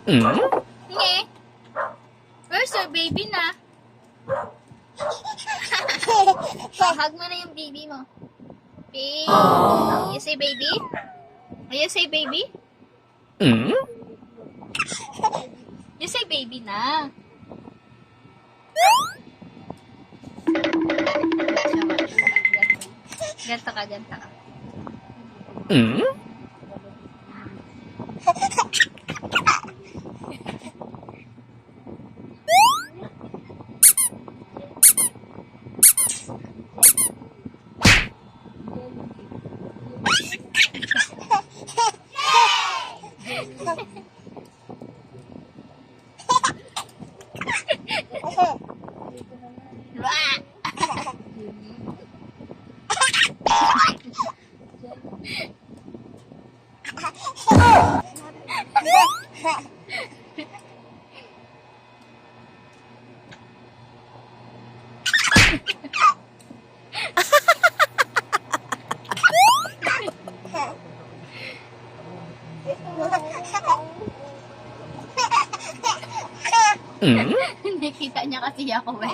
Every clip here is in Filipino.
Nge? Where's your baby na? Hug mo na yung baby mo. Baby. You say baby? You say baby? You say baby na. Ganta ka, ganta ka. Nakita niya kasi ako eh.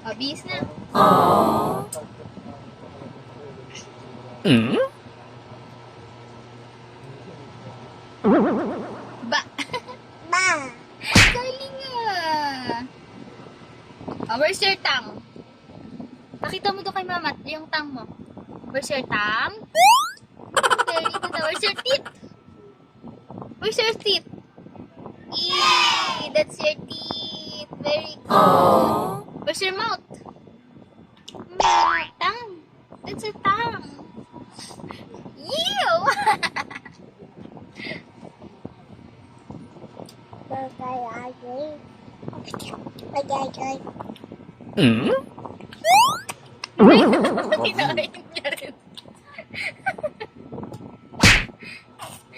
Abis na. Ba. Galing nga. Where's your tongue? Pakita mo doon kay mama yung tongue mo. Where's your tongue? Very good. Where's your teeth? Where's your teeth? Eee, that's your teeth. Very good. Where's your mouth? Tongue. That's your tongue. Ew! Kinain niya rin.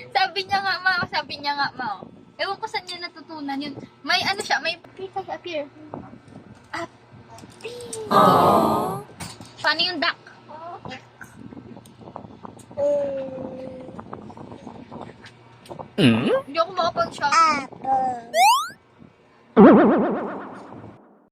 Sabi niya nga, ma. Ewan ko saan niya natutunan yun. May ano siya, may pita siya, appear. Paano yung duck? Hindi ako makapag-shop.